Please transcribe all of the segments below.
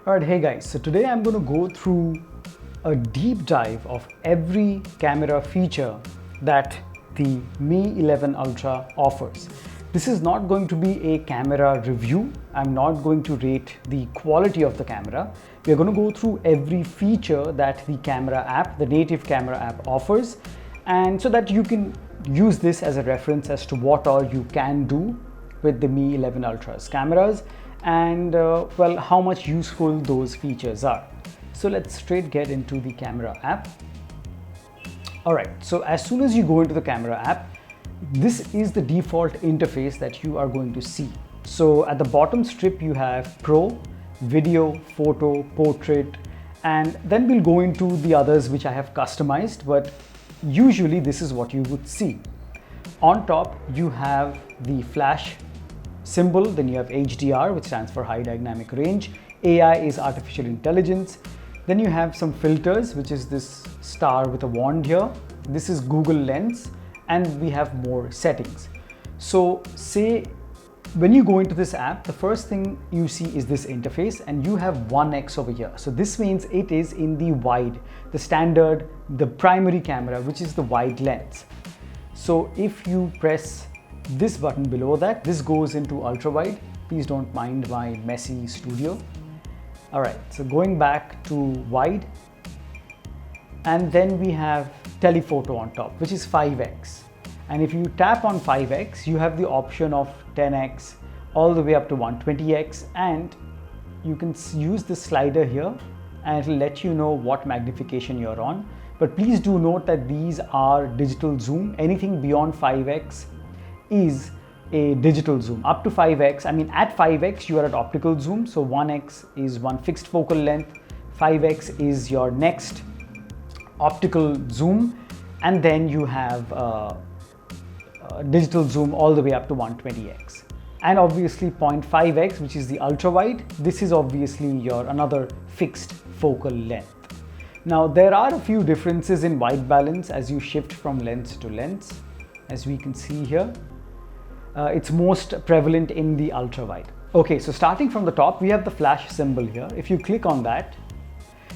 Alright, hey guys, so today I'm going to go through a deep dive of every camera feature that the Mi 11 Ultra offers. This is not going to be a camera review. I'm not going to rate the quality of the camera. We're going to go through every feature that the camera app, the native camera app offers, and so that you can use this as a reference as to what all you can do with the Mi 11 Ultra's cameras and well, how much useful those features are. So let's straight get into the camera app. Alright, so as soon as you go into the camera app, this is the default interface that you are going to see. So at the bottom strip you have Pro, Video, Photo, Portrait, and then we'll go into the others which I have customized, but usually this is what you would see. On top you have the flash symbol, then you have HDR, which stands for high dynamic range. AI is artificial intelligence. Then you have some filters, which is this star with a wand here. This is Google Lens, and we have more settings. So say when you go into this app, the first thing you see is this interface, and you have 1x over here. So this means it is in the wide, the standard, the primary camera, which is the wide lens. So if you press this button below that, this goes into ultra wide. Please don't mind my messy studio. All right, so going back to wide, and then we have telephoto on top, which is 5x. And if you tap on 5x, you have the option of 10x all the way up to 120x, and you can use the slider here and it'll let you know what magnification you're on. But please do note that these are digital zoom. Anything beyond 5x is a digital zoom. Up to 5x, I mean at 5x you are at optical zoom, so 1x is one fixed focal length, 5x is your next optical zoom, and then you have digital zoom all the way up to 120x. And obviously 0.5x, which is the ultra wide, this is obviously your another fixed focal length. Now there are a few differences in white balance as you shift from lens to lens, as we can see here. It's most prevalent in the ultra wide. Okay, so starting from the top, we have the flash symbol here. If you click on that,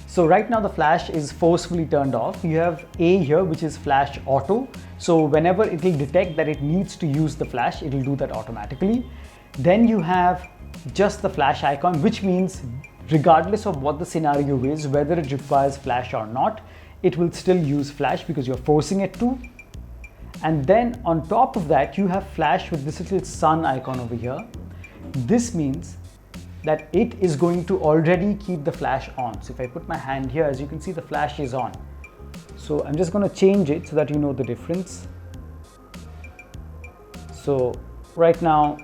so right now the flash is forcefully turned off. You have A here, which is flash auto. So whenever it will detect that it needs to use the flash, it will do that automatically. Then you have just the flash icon, which means regardless of what the scenario is, whether it requires flash or not, it will still use flash because you're forcing it to. And then on top of that, you have flash with this little sun icon over here. This means that it is going to already keep the flash on. So if I put my hand here, as you can see, the flash is on. So I'm just going to change it so that you know the difference. So right now,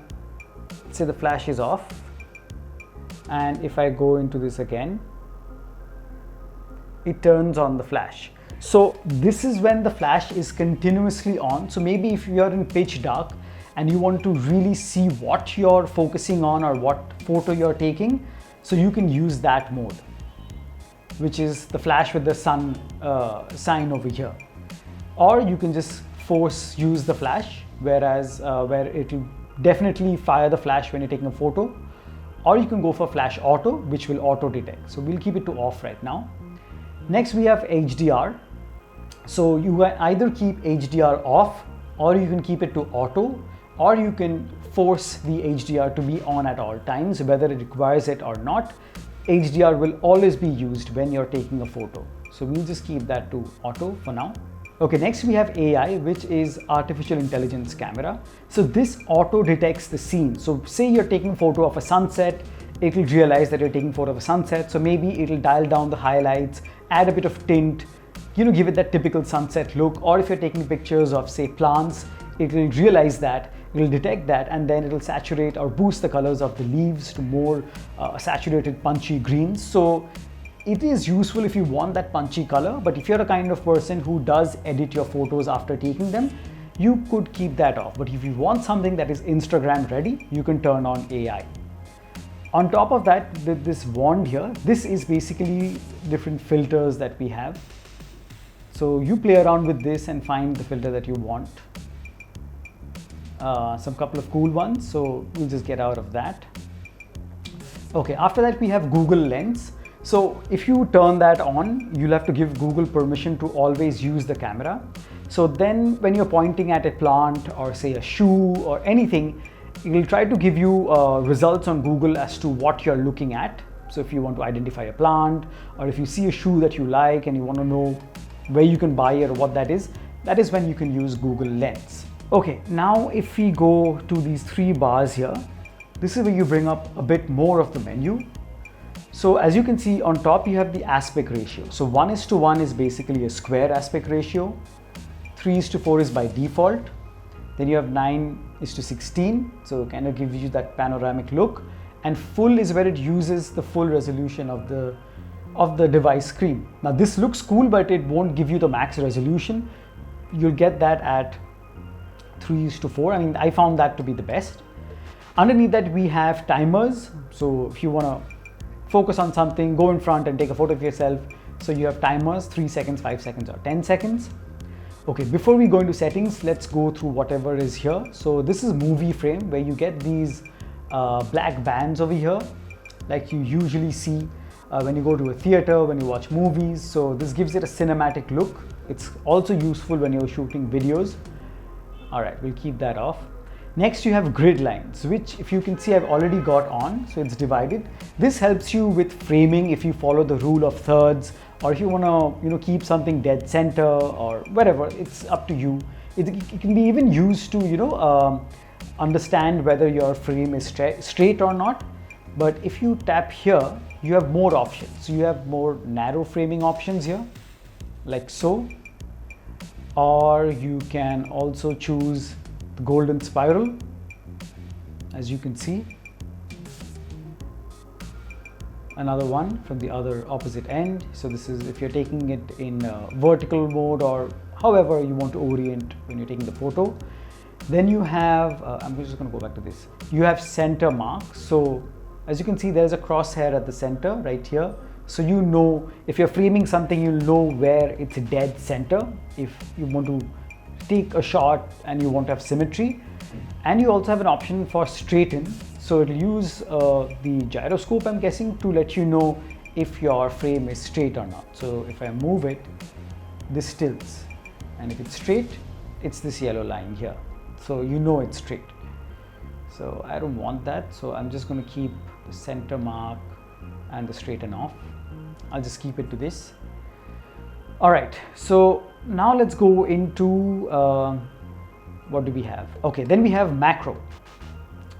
say the flash is off. And if I go into this again, it turns on the flash. So this is when the flash is continuously on. So maybe if you are in pitch dark and you want to really see what you're focusing on or what photo you're taking, so you can use that mode, which is the flash with the sun sign over here. Or you can just use the flash, whereas where it will definitely fire the flash when you're taking a photo. Or you can go for flash auto, which will auto detect. So we'll keep it to off right now. Next we have HDR. So you either keep HDR off, or you can keep it to auto, or you can force the HDR to be on at all times, whether it requires it or not. HDR will always be used when you're taking a photo. So we'll just keep that to auto for now. Okay, next we have AI, which is artificial intelligence camera. So this auto detects the scene. So say you're taking a photo of a sunset, it will realize that you're taking a photo of a sunset. So maybe it'll dial down the highlights, add a bit of tint, give it that typical sunset look. Or if you're taking pictures of, say, plants, it will realize that, it will detect that, and then it will saturate or boost the colors of the leaves to more saturated, punchy greens. So it is useful if you want that punchy color, but if you're a kind of person who does edit your photos after taking them, you could keep that off. But if you want something that is Instagram ready, you can turn on AI. On top of that, with this wand here, this is basically different filters that we have. So you play around with this and find the filter that you want. Some couple of cool ones, so we'll just get out of that. Okay, after that we have Google Lens. So if you turn that on, you'll have to give Google permission to always use the camera. So then when you're pointing at a plant or say a shoe or anything, it will try to give you results on Google as to what you're looking at. So if you want to identify a plant, or if you see a shoe that you like and you want to know where you can buy it or what that is when you can use Google Lens. Okay, now if we go to these three bars here, this is where you bring up a bit more of the menu. So as you can see on top, you have the aspect ratio. So 1:1 is basically a square aspect ratio. 3:4 is by default. Then you have 9:16. So it kind of gives you that panoramic look. And full is where it uses the full resolution of the device screen. Now this looks cool, but it won't give you the max resolution. You'll get that at 3:4. I mean, I found that to be the best. Underneath that we have timers. So if you want to focus on something, go in front and take a photo of yourself. So you have timers, 3 seconds, 5 seconds or 10 seconds. Okay, before we go into settings, let's go through whatever is here. So this is movie frame, where you get these black bands over here, like you usually see when you go to a theater, when you watch movies. So this gives it a cinematic look. It's also useful when you're shooting videos. All right, we'll keep that off. Next you have grid lines, which if you can see I've already got on, so it's divided. This helps you with framing if you follow the rule of thirds, or if you want to keep something dead center or whatever. It's up to you. It can be even used to understand whether your frame is straight or not. But if you tap here, you have more options. So you have more narrow framing options here, like so. Or you can also choose the golden spiral, as you can see. Another one from the other opposite end. So this is if you're taking it in vertical mode or however you want to orient when you're taking the photo. Then you have, I'm just going to go back to this. You have center mark. So as you can see, there's a crosshair at the center right here. So you know, if you're framing something, you'll know where it's a dead center. If you want to take a shot and you want to have symmetry. And you also have an option for straighten. So it'll use the gyroscope, I'm guessing, to let you know if your frame is straight or not. So if I move it, this tilts. And if it's straight, it's this yellow line here. So you know it's straight. So I don't want that. So I'm just going to keep the center mark and the straighten off. I'll just keep it to this. All right, so now let's go into what do we have? Okay, then we have macro.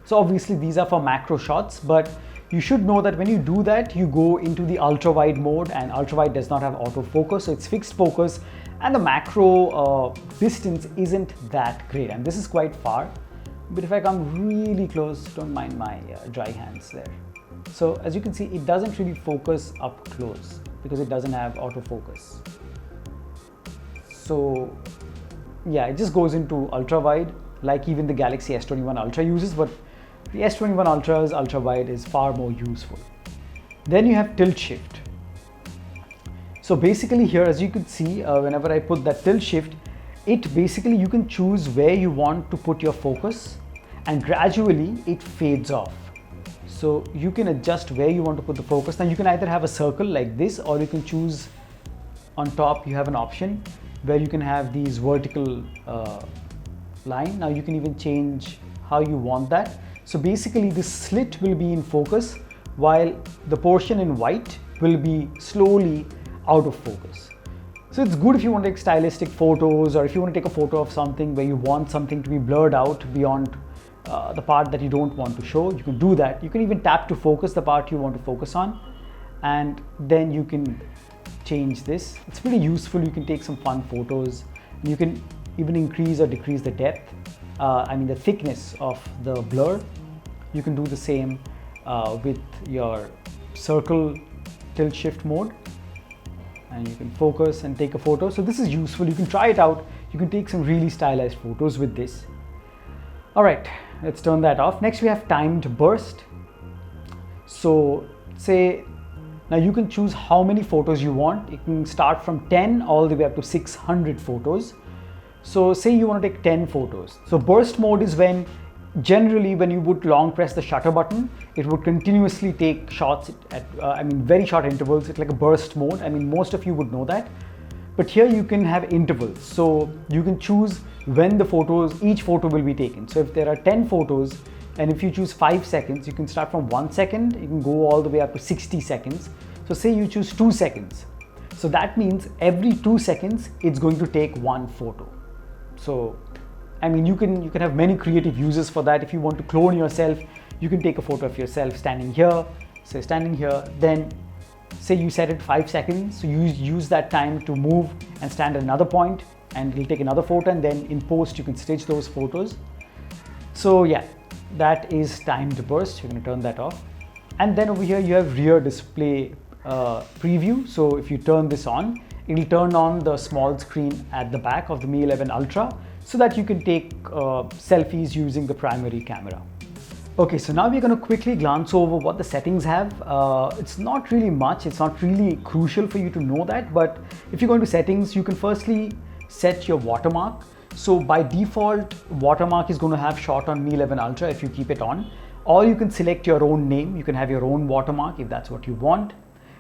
So obviously these are for macro shots, but you should know that when you do that, you go into the ultra wide mode, and ultra wide does not have autofocus, so it's fixed focus, and the macro distance isn't that great, and this is quite far. But if I come really close, don't mind my dry hands there. So as you can see, it doesn't really focus up close because it doesn't have autofocus. So yeah, it just goes into ultra wide, like even the Galaxy S21 Ultra uses, but the S21 Ultra's ultra wide is far more useful. Then you have tilt shift. So basically here, as you could see, whenever I put that tilt shift, it basically, you can choose where you want to put your focus, and gradually it fades off. So you can adjust where you want to put the focus. Now you can either have a circle like this, or you can choose on top, you have an option where you can have these vertical line. Now you can even change how you want that. So basically this slit will be in focus, while the portion in white will be slowly out of focus. So it's good if you want to take stylistic photos, or if you want to take a photo of something where you want something to be blurred out beyond the part that you don't want to show. You can do that. You can even tap to focus the part you want to focus on, and then you can change this. It's pretty useful. You can take some fun photos. You can even increase or decrease the depth, the thickness of the blur. You can do the same with your circle tilt shift mode, and you can focus and take a photo. So this is useful. You can try it out. You can take some really stylized photos with this. All right, let's turn that off. Next we have timed burst. So say, now you can choose how many photos you want. You can start from 10 all the way up to 600 photos. So say you want to take 10 photos. So burst mode is when generally when you would long press the shutter button, it would continuously take shots at very short intervals. It's like a burst mode. I mean, most of you would know that. But here you can have intervals. So you can choose when each photo will be taken. So if there are 10 photos, and if you choose 5 seconds, you can start from 1 second, you can go all the way up to 60 seconds. So say you choose 2 seconds. So that means every 2 seconds, it's going to take one photo. So, I mean, you can have many creative uses for that. If you want to clone yourself, you can take a photo of yourself standing here, say standing here, then say you set it 5 seconds. So you use that time to move and stand at another point, and you'll take another photo, and then in post, you can stitch those photos. So yeah, that is timed burst. You're going to turn that off. And then over here, you have rear display preview. So if you turn this on, it'll turn on the small screen at the back of the Mi 11 Ultra so that you can take selfies using the primary camera. Okay, so now we're going to quickly glance over what the settings have. It's not really much. It's not really crucial for you to know that. But if you go into settings, you can firstly set your watermark. So by default, watermark is going to have shot on Mi 11 Ultra if you keep it on. Or you can select your own name. You can have your own watermark if that's what you want.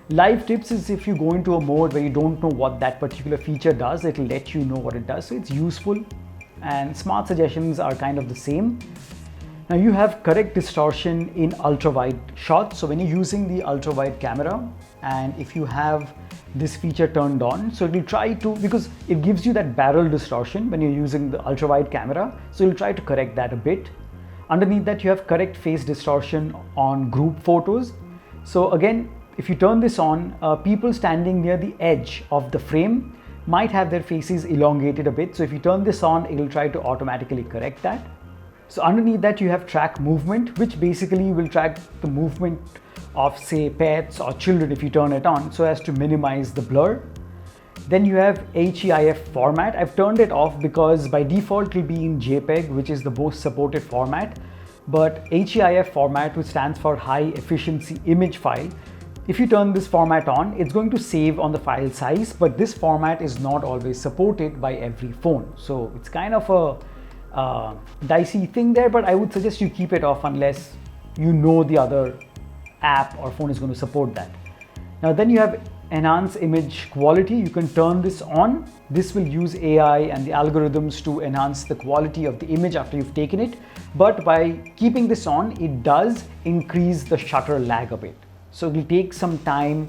Live tips is if you go into a mode where you don't know what that particular feature does, it'll let you know what it does. So it's useful. And smart suggestions are kind of the same. Now you have correct distortion in ultra wide shots. So when you're using the ultra wide camera, and if you have this feature turned on, so it'll try to, because it gives you that barrel distortion when you're using the ultra wide camera. So it'll try to correct that a bit. Underneath that, you have correct face distortion on group photos. So again, if you turn this on, people standing near the edge of the frame might have their faces elongated a bit. So if you turn this on, it'll try to automatically correct that. So underneath that, you have track movement, which basically will track the movement of, say, pets or children if you turn it on, so as to minimize the blur. Then you have Heif format. I've turned it off because by default it'll be in JPEG, which is the most supported format. But Heif format, which stands for high efficiency image file, if you turn this format on, it's going to save on the file size, but this format is not always supported by every phone. So it's kind of a dicey thing there, but I would suggest you keep it off unless you know the other app or phone is going to support that. Now then you have enhance image quality. You can turn this on. This will use AI and the algorithms to enhance the quality of the image after you've taken it. But by keeping this on, it does increase the shutter lag a bit. So it will take some time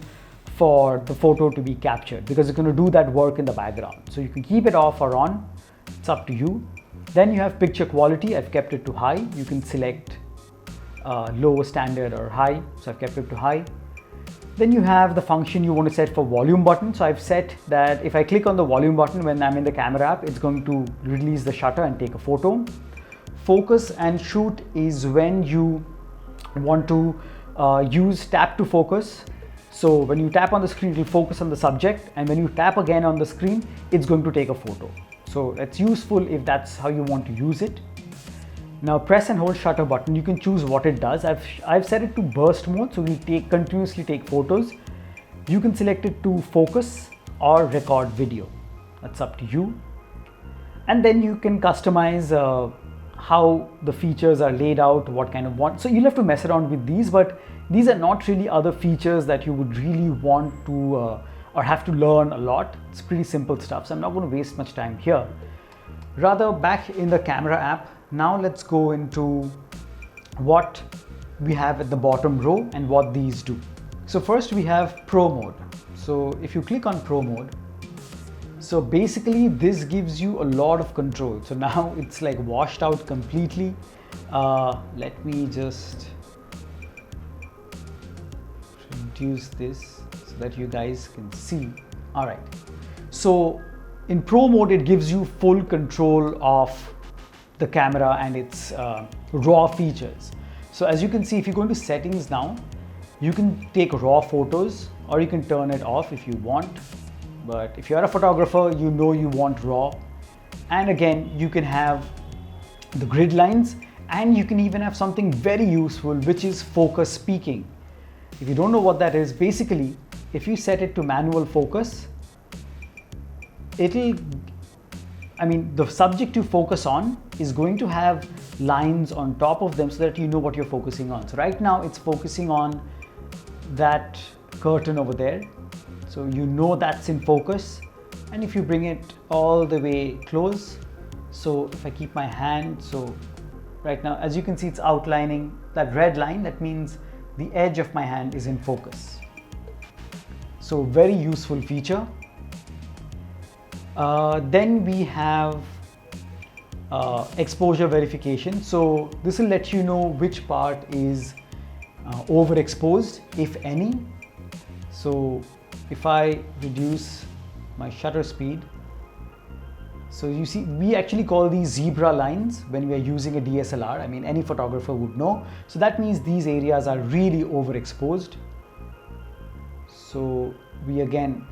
for the photo to be captured because it's going to do that work in the background. So you can keep it off or on. It's up to you. Then you have picture quality. I've kept it to high. You can select low, standard or high. So I've kept it to high. Then you have the function you want to set for volume button. So I've set that if I click on the volume button when I'm in the camera app, it's going to release the shutter and take a photo. Focus and shoot is when you want to use tap to focus. So when you tap on the screen, it will focus on the subject, and when you tap again on the screen, it's going to take a photo. So it's useful if that's how you want to use it. Now press and hold shutter button. You can choose what it does. I've set it to burst mode, so we'll continuously take photos. You can select it to focus or record video. That's up to you. And then you can customize how the features are laid out, what kind of one. So you'll have to mess around with these, but these are not really other features that you would really want to or have to learn a lot. It's pretty simple stuff, so I'm not going to waste much time here. Rather, back in the camera app, now let's go into what we have at the bottom row and what these do. So first we have Pro mode. So if you click on Pro mode, so basically this gives you a lot of control. So now it's like washed out completely. Let me just reduce this so that you guys can see. All right. So in Pro mode, it gives you full control of the camera and its raw features. So as you can see, if you go into settings now, you can take raw photos or you can turn it off if you want. But if you're a photographer, you know you want raw. And again, you can have the grid lines, and you can even have something very useful, which is focus peaking. If you don't know what that is, basically, if you set it to manual focus, the subject you focus on is going to have lines on top of them so that you know what you're focusing on. So right now it's focusing on that curtain over there. So you know that's in focus. And if you bring it all the way close, so if I keep my hand, so right now, as you can see, it's outlining that red line. That means the edge of my hand is in focus. So very useful feature. Then we have exposure verification. So this will let you know which part is overexposed, if any. So if I reduce my shutter speed, so you see, we actually call these zebra lines when we are using a DSLR. I mean, any photographer would know. So that means these areas are really overexposed. So we again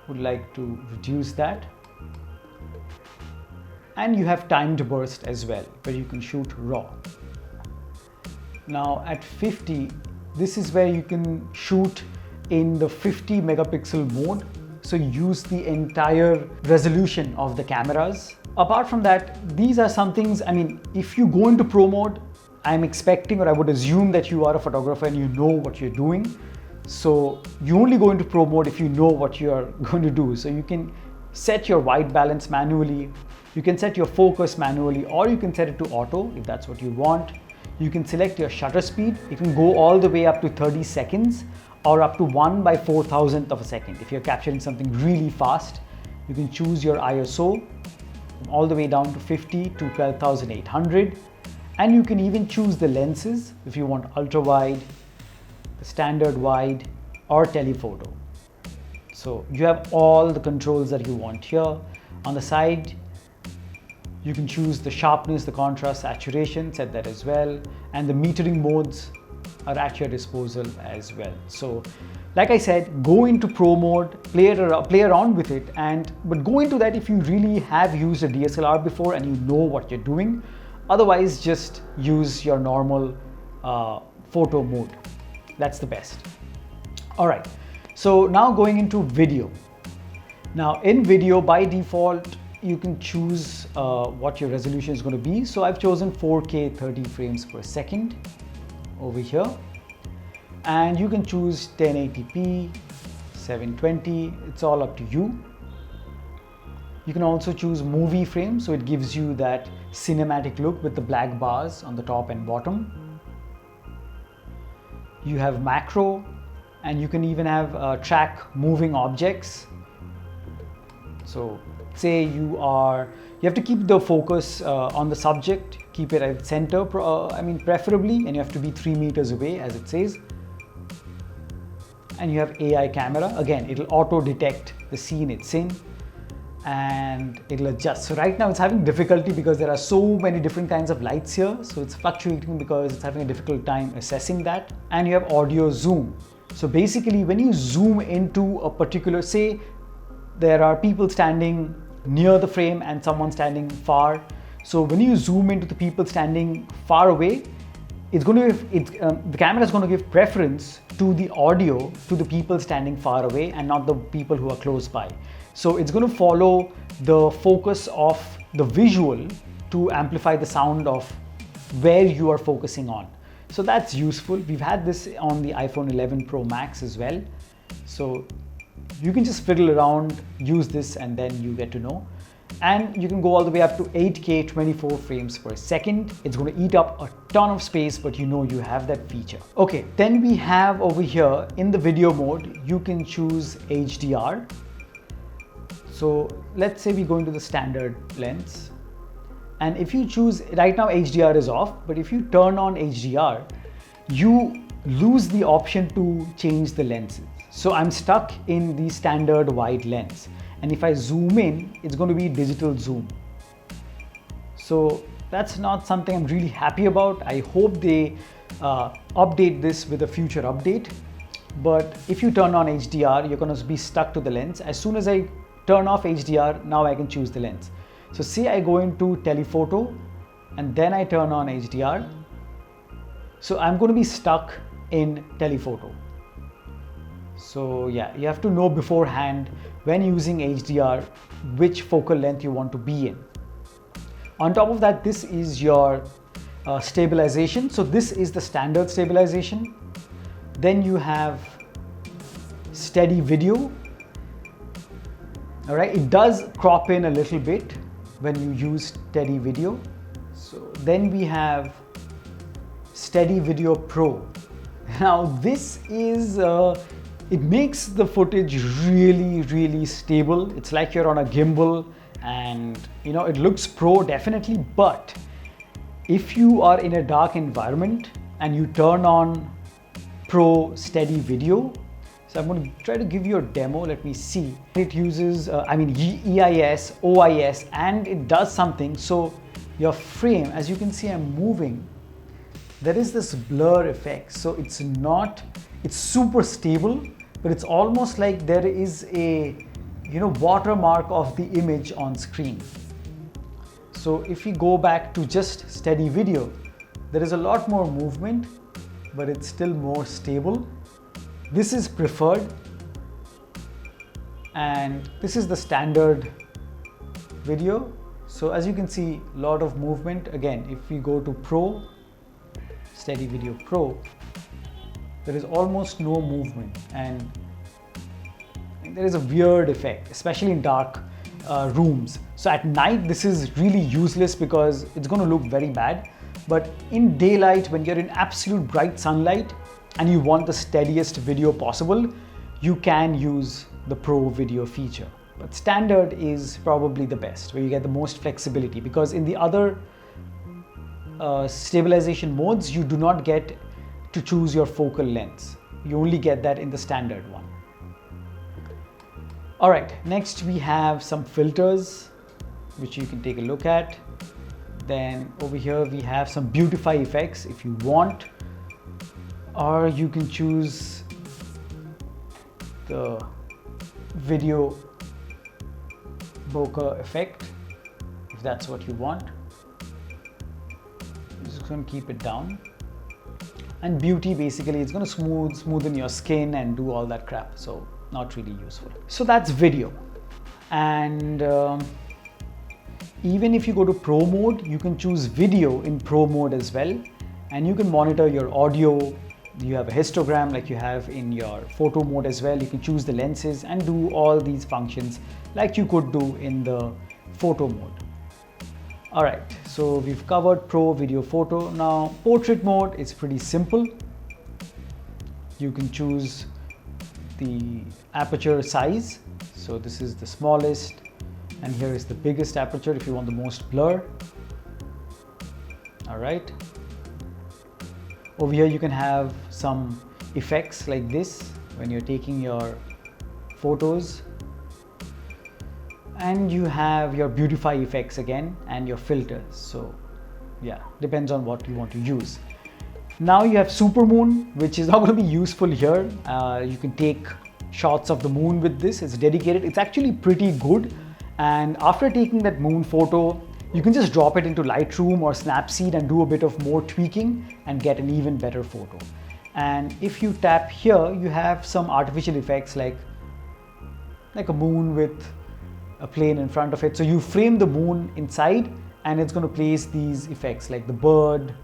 would like to reduce that. And you have timed burst as well, where you can shoot RAW. Now at 50, this is where you can shoot in the 50 megapixel mode. So use the entire resolution of the cameras. Apart from that, these are some things, I mean, if you go into pro mode, I'm expecting, or I would assume that you are a photographer and you know what you're doing. So you only go into pro mode if you know what you're going to do. So you can set your white balance manually, you can set your focus manually, or you can set it to auto if that's what you want. You can select your shutter speed. It can go all the way up to 30 seconds or up to 1/4000th of a second. If you're capturing something really fast, you can choose your ISO all the way down to 50 to 12,800. And you can even choose the lenses if you want ultra wide, the standard wide, or telephoto. So you have all the controls that you want here. On the side, you can choose the sharpness, the contrast, saturation, set that as well. And the metering modes are at your disposal as well. So like I said, go into pro mode, play around with it, but go into that if you really have used a DSLR before and you know what you're doing. Otherwise, just use your normal photo mode. That's the best. All right, so now going into video. Now in video, by default, you can choose what your resolution is going to be. So I've chosen 4K 30 frames per second over here. And you can choose 1080p, 720, it's all up to you. You can also choose movie frame, so it gives you that cinematic look with the black bars on the top and bottom. You have macro, and you can even have track moving objects. So say you have to keep the focus on the subject, keep it at center, preferably, and you have to be 3 meters away, as it says. And you have AI camera. Again, it'll auto detect the scene it's in and it'll adjust. So right now it's having difficulty because there are so many different kinds of lights here. So it's fluctuating because it's having a difficult time assessing that. And you have audio zoom. So basically when you zoom into a particular, say there are people standing near the frame and someone standing far. So when you zoom into the people standing far away, the camera is going to give preference to the audio to the people standing far away and not the people who are close by. So it's going to follow the focus of the visual to amplify the sound of where you are focusing on. So that's useful. We've had this on the iPhone 11 Pro Max as well. So you can just fiddle around, use this, and then you get to know. And you can go all the way up to 8K 24 frames per second. It's going to eat up a ton of space, but you know you have that feature. Okay, then we have over here in the video mode, you can choose HDR. So let's say we go into the standard lens. And if you choose, right now HDR is off, but if you turn on HDR, you lose the option to change the lenses. So I'm stuck in the standard wide lens. And if I zoom in, it's going to be digital zoom. So that's not something I'm really happy about. I hope they update this with a future update. But if you turn on HDR, you're going to be stuck to the lens. As soon as I turn off HDR, now I can choose the lens. So say I go into telephoto and then I turn on HDR. So I'm going to be stuck in telephoto. So yeah, you have to know beforehand when using HDR which focal length you want to be in. On top of that, this is your stabilization. So this is the standard stabilization. Then you have steady video. All right, it does crop in a little bit when you use steady video. So then we have Steady Video Pro. Now this is, it makes the footage really stable. It's like you're on a gimbal, and you know, it looks pro definitely, but if you are in a dark environment and you turn on Pro Steady Video, so I'm going to try to give you a demo. Let me see. It uses, EIS, OIS, and it does something. So your frame, as you can see, I'm moving. There is this blur effect. So it's super stable, but it's almost like there is a, watermark of the image on screen. So if we go back to just steady video, there is a lot more movement, but it's still more stable. This is preferred, and this is the standard video. So as you can see, a lot of movement. Again, if we go to Pro, Steady Video Pro, there is almost no movement, and there is a weird effect, especially in dark rooms. So at night, this is really useless because it's going to look very bad. But in daylight, when you're in absolute bright sunlight and you want the steadiest video possible, you can use the Pro Video feature. But standard is probably the best, where you get the most flexibility, because in the other stabilization modes, you do not get to choose your focal length. You only get that in the standard one. All right, next we have some filters, which you can take a look at. Then over here we have some beautify effects if you want, or you can choose the video bokeh effect if that's what you want. I'm just going to keep it down. And beauty, basically it's going to smoothen your skin and do all that crap, so not really useful. So that's video. And even if you go to Pro mode, you can choose video in Pro mode as well, and you can monitor your audio. You have a histogram like you have in your photo mode as well. You can choose the lenses and do all these functions like you could do in the photo mode. All right, so we've covered Pro, Video, Photo. Now portrait mode is pretty simple. You can choose the aperture size. So this is the smallest, and here is the biggest aperture if you want the most blur. All right. Over here you can have some effects like this when you're taking your photos. And you have your beautify effects again and your filters. So yeah, depends on what you want to use. Now you have super moon, which is not going to be useful here. You can take shots of the moon with this. It's dedicated. It's actually pretty good. And after taking that moon photo, you can just drop it into Lightroom or Snapseed and do a bit of more tweaking and get an even better photo. And if you tap here, you have some artificial effects like a moon with a plane in front of it. So you frame the moon inside, and it's going to place these effects like the bird,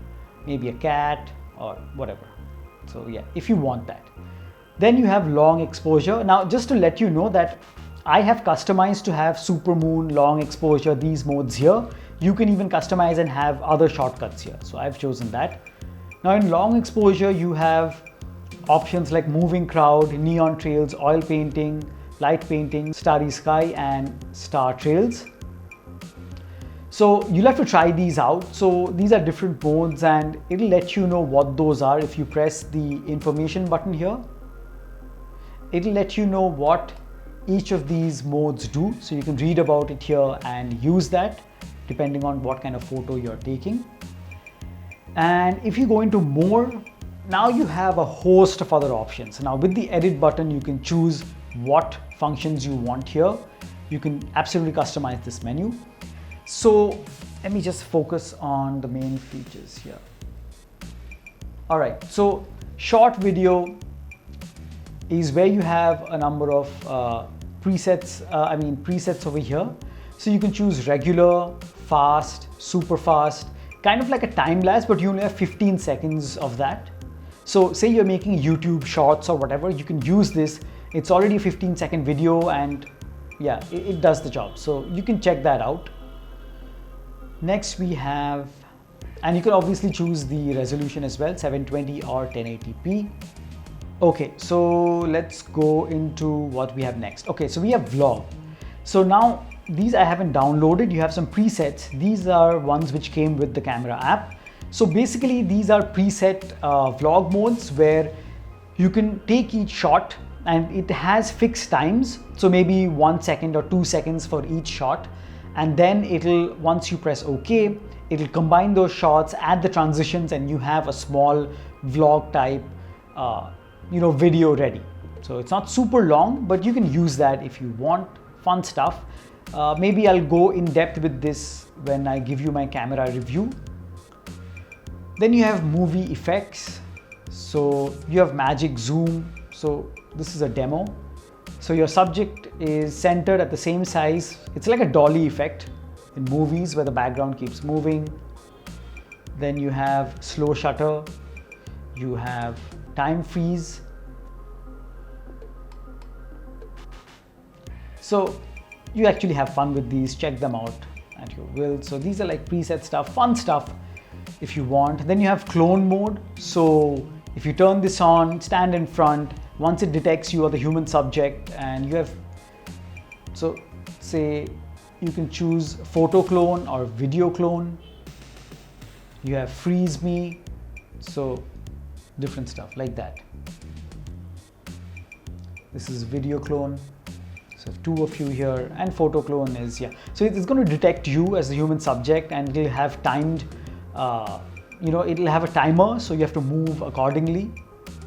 maybe a cat or whatever. So yeah, if you want that. Then you have long exposure. Now just to let you know that I have customized to have super moon, long exposure, these modes here. You can even customize and have other shortcuts here. So I've chosen that. Now in long exposure, you have options like moving crowd, neon trails, oil painting, light painting, starry sky, and star trails. So you'll have to try these out. So these are different modes, and it'll let you know what those are. If you press the information button here, it'll let you know what each of these modes do. So you can read about it here and use that depending on what kind of photo you're taking. And if you go into more, now you have a host of other options. Now with the edit button, you can choose what functions you want here. You can absolutely customize this menu. So let me just focus on the main features here. All right, so short video is where you have a number of presets over here. So you can choose regular, fast, super fast, kind of like a time lapse, but you only have 15 seconds of that. So say you're making YouTube shorts or whatever, you can use this. It's already a 15-second video, and yeah, it does the job. So you can check that out. Next we have, and you can obviously choose the resolution as well, 720 or 1080p. Okay, so let's go into what we have next. Okay, so we have vlog. So now these I haven't downloaded. You have some presets. These are ones which came with the camera app. So basically these are preset vlog modes where you can take each shot, and it has fixed times. So maybe 1 second or 2 seconds for each shot. And then it'll, once you press OK, it'll combine those shots, add the transitions, and you have a small vlog type video ready. So it's not super long, but you can use that if you want. Fun stuff. Maybe I'll go in depth with this when I give you my camera review. Then you have movie effects. So you have magic zoom. So this is a demo. So your subject is centered at the same size. It's like a dolly effect in movies where the background keeps moving. Then you have slow shutter. You have time freeze. So you actually have fun with these, check them out at your will. So these are like preset stuff, fun stuff if you want. Then you have clone mode. So if you turn this on, stand in front, once it detects you are the human subject, and you have, so say you can choose photo clone or video clone. You have freeze me, so different stuff like that. This is video clone. So 2 of you here, and photo clone is, yeah. So it's going to detect you as the human subject, and it'll have timed, it'll have a timer, so you have to move accordingly.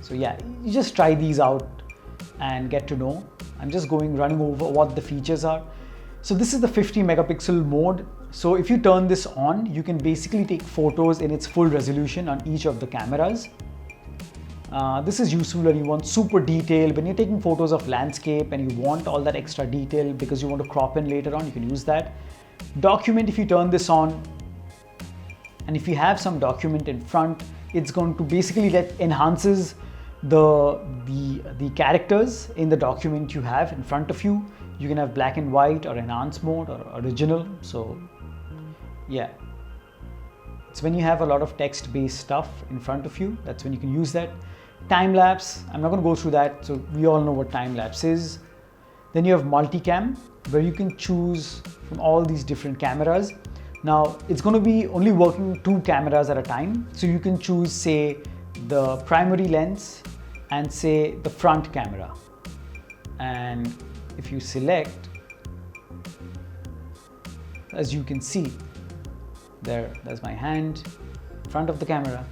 So yeah, you just try these out and get to know. I'm just running over what the features are. So this is the 50 megapixel mode. So if you turn this on, you can basically take photos in its full resolution on each of the cameras. This is useful when you want super detail, when you're taking photos of landscape and you want all that extra detail because you want to crop in later on, you can use that. Document, if you turn this on, and if you have some document in front, it's going to basically enhances the characters in the document you have in front of you. You can have black and white or enhance mode or original. So yeah, it's when you have a lot of text-based stuff in front of you, that's when you can use that. Time lapse, I'm not going to go through that, so we all know what time lapse is. Then you have multicam, where you can choose from all these different cameras. Now it's going to be only working 2 cameras at a time, so you can choose, say, the primary lens and say the front camera. And if you select, as you can see, there's my hand, front of the camera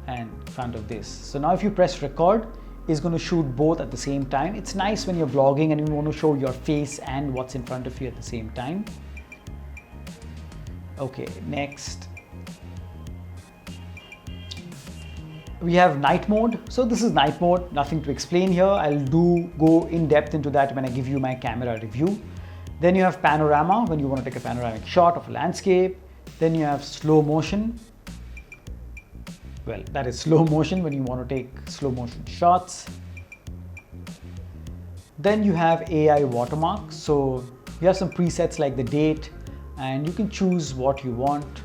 and front of this. So now if you press record, it's going to shoot both at the same time. It's nice when you're vlogging and you want to show your face and what's in front of you at the same time. Okay, next we have night mode. So this is night mode, nothing to explain here. I'll go in depth into that when I give you my camera review. Then you have panorama, when you want to take a panoramic shot of a landscape. Then you have slow motion. Well, that is slow motion when you want to take slow motion shots. Then you have AI watermark. So you have some presets like the date, and you can choose what you want.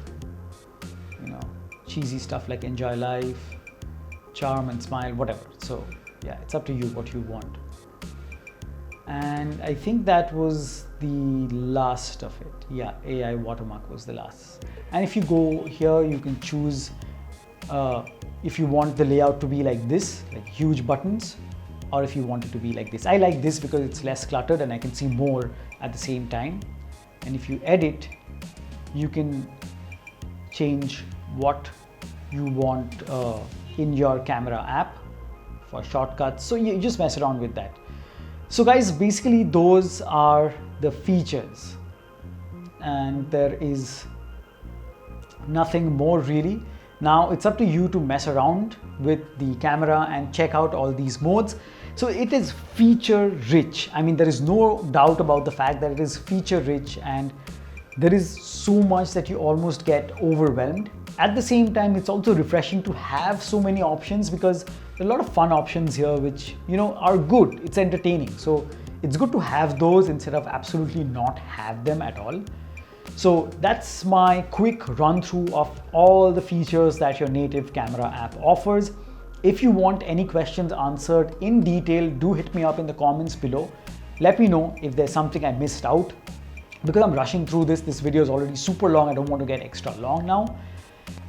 Cheesy stuff like enjoy life, charm and smile, whatever. So yeah, it's up to you what you want. And I think that was the last of it. Yeah, AI watermark was the last. And if you go here, you can choose if you want the layout to be like this, like huge buttons, or if you want it to be like this. I like this because it's less cluttered and I can see more at the same time. And if you edit, you can change what you want in your camera app for shortcuts. So you just mess around with that. So guys, basically those are the features, and there is nothing more really. Now it's up to you to mess around with the camera and check out all these modes. So it is feature rich. I mean, there is no doubt about the fact that it is feature rich, and there is so much that you almost get overwhelmed. At the same time, it's also refreshing to have so many options, because there are a lot of fun options here which, you know, are good. It's entertaining. So it's good to have those instead of absolutely not have them at all. So that's my quick run through of all the features that your native camera app offers. If you want any questions answered in detail, do hit me up in the comments below. Let me know if there's something I missed out. Because I'm rushing through this video is already super long. I don't want to get extra long now.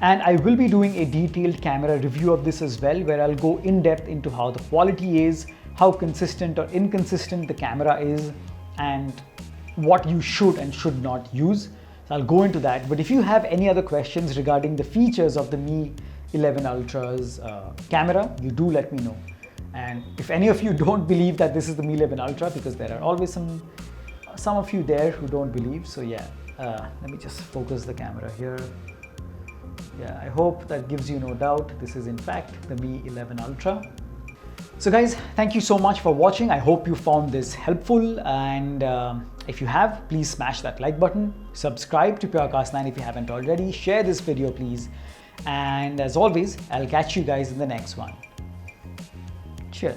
And I will be doing a detailed camera review of this as well, where I'll go in depth into how the quality is, how consistent or inconsistent the camera is, and what you should and should not use. So I'll go into that. But if you have any other questions regarding the features of the Mi 11 Ultra's camera, you do let me know. And if any of you don't believe that this is the Mi 11 Ultra, because there are always some of you there who don't believe. So yeah, let me just focus the camera here. Yeah, I hope that gives you no doubt. This is in fact the Mi 11 Ultra. So guys, thank you so much for watching. I hope you found this helpful, and if you have, please smash that like button. Subscribe to Purecast 9 if you haven't already. Share this video please. And as always, I'll catch you guys in the next one. Cheers.